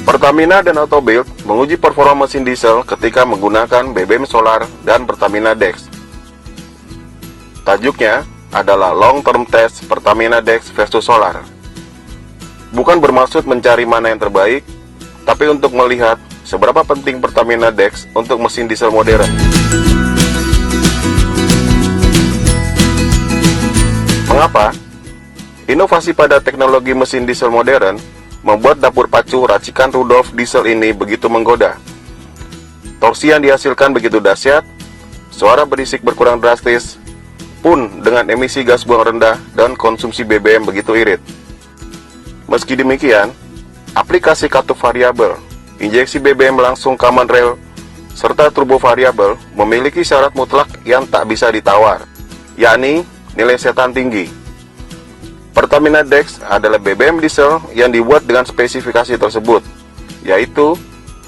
Pertamina dan Autobild menguji performa mesin diesel ketika menggunakan BBM solar dan Pertamina Dex. Tajuknya adalah Long Term Test Pertamina Dex versus Solar. Bukan bermaksud mencari mana yang terbaik, tapi untuk melihat seberapa penting Pertamina Dex untuk mesin diesel modern. Mengapa? Inovasi pada teknologi mesin diesel modern membuat dapur pacu racikan Rudolf Diesel ini begitu menggoda. Torsi yang dihasilkan begitu dahsyat, suara berisik berkurang drastis, pun dengan emisi gas buang rendah dan konsumsi BBM begitu irit. Meski demikian, aplikasi katup variabel, injeksi BBM langsung command rail, serta turbo variabel memiliki syarat mutlak yang tak bisa ditawar, yakni nilai setan tinggi. Pertamina Dex adalah BBM diesel yang dibuat dengan spesifikasi tersebut, yaitu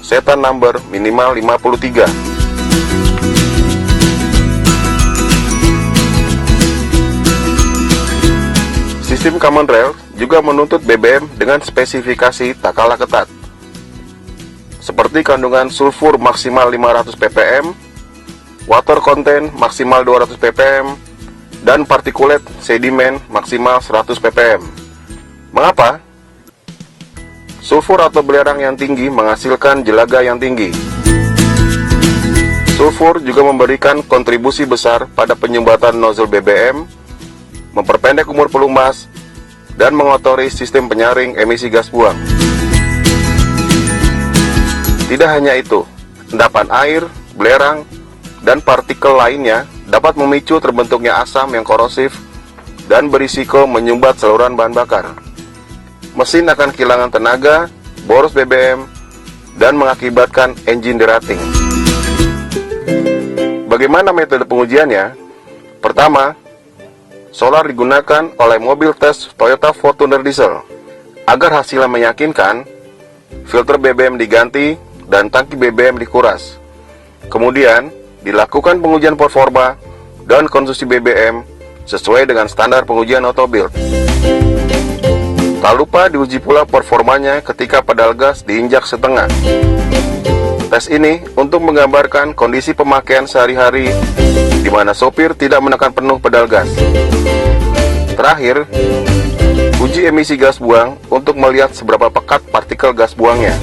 setan number minimal 53. Sistem command rail juga menuntut BBM dengan spesifikasi tak kalah ketat, seperti kandungan sulfur maksimal 500 ppm, water content maksimal 200 ppm, dan partikulat sedimen maksimal 100 ppm. Mengapa? Sulfur atau belerang yang tinggi menghasilkan jelaga yang tinggi. Sulfur juga memberikan kontribusi besar pada penyumbatan nozzle BBM, memperpendek umur pelumas, dan mengotori sistem penyaring emisi gas buang. Tidak hanya itu, endapan air, belerang, dan partikel lainnya dapat memicu terbentuknya asam yang korosif dan berisiko menyumbat saluran bahan bakar. Mesin akan kehilangan tenaga, boros BBM, dan mengakibatkan engine derating. Bagaimana metode pengujiannya? Pertama, solar digunakan oleh mobil tes Toyota Fortuner diesel. Agar hasilnya meyakinkan, filter BBM diganti dan tangki BBM dikuras. Kemudian, dilakukan pengujian performa dan konsumsi BBM sesuai dengan standar pengujian Autobild. Tak lupa diuji pula performanya ketika pedal gas diinjak setengah. Tes ini untuk menggambarkan kondisi pemakaian sehari-hari di mana sopir tidak menekan penuh pedal gas. Terakhir, uji emisi gas buang untuk melihat seberapa pekat partikel gas buangnya.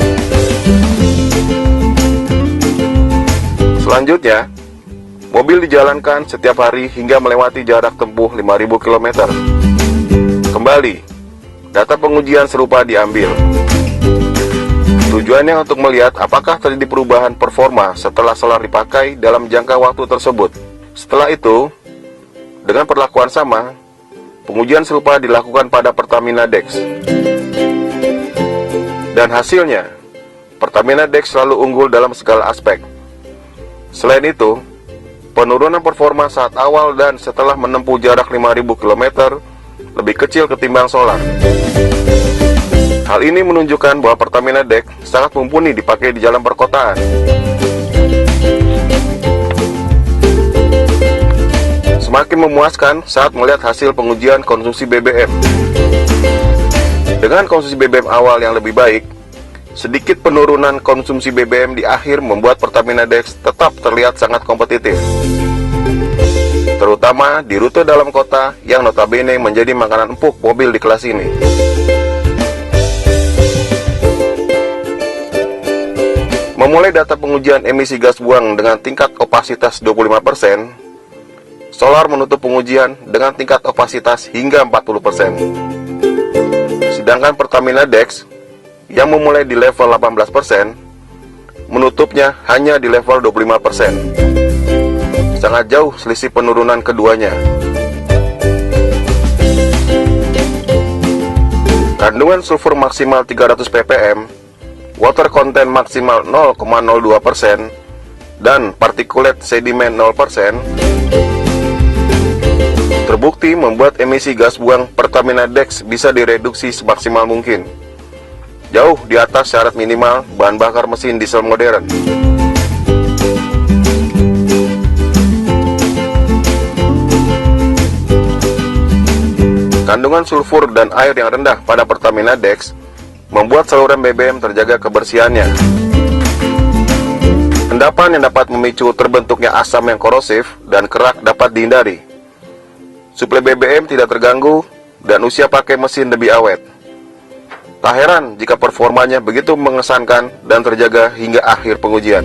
Selanjutnya, mobil dijalankan setiap hari hingga melewati jarak tempuh 5.000 km. Kembali, data pengujian serupa diambil. Tujuannya untuk melihat apakah terjadi perubahan performa setelah solar dipakai dalam jangka waktu tersebut. Setelah itu, dengan perlakuan sama, pengujian serupa dilakukan pada Pertamina Dex. Dan hasilnya, Pertamina Dex selalu unggul dalam segala aspek. Selain itu, penurunan performa saat awal dan setelah menempuh jarak 5.000 km lebih kecil ketimbang solar. Hal ini menunjukkan bahwa Pertamina Dex sangat mumpuni dipakai di jalan perkotaan. Semakin memuaskan saat melihat hasil pengujian konsumsi BBM. Dengan konsumsi BBM awal yang lebih baik, sedikit penurunan konsumsi BBM di akhir membuat Pertamina Dex tetap terlihat sangat kompetitif, terutama di rute dalam kota yang notabene menjadi makanan empuk mobil di kelas ini. Memulai data pengujian emisi gas buang dengan tingkat opasitas 25%, solar menutup pengujian dengan tingkat opasitas hingga 40%. Sedangkan Pertamina Dex yang memulai di level 18%, menutupnya hanya di level 25%. Sangat jauh selisih penurunan keduanya. Kandungan sulfur maksimal 300 ppm, water content maksimal 0,02%, dan partikulat sedimen 0%, terbukti membuat emisi gas buang Pertamina Dex bisa direduksi semaksimal mungkin, jauh di atas syarat minimal bahan bakar mesin diesel modern. Kandungan sulfur dan air yang rendah pada Pertamina Dex membuat saluran BBM terjaga kebersihannya. Endapan yang dapat memicu terbentuknya asam yang korosif dan kerak dapat dihindari. Suplai BBM tidak terganggu dan usia pakai mesin lebih awet. Tak heran jika performanya begitu mengesankan dan terjaga hingga akhir pengujian.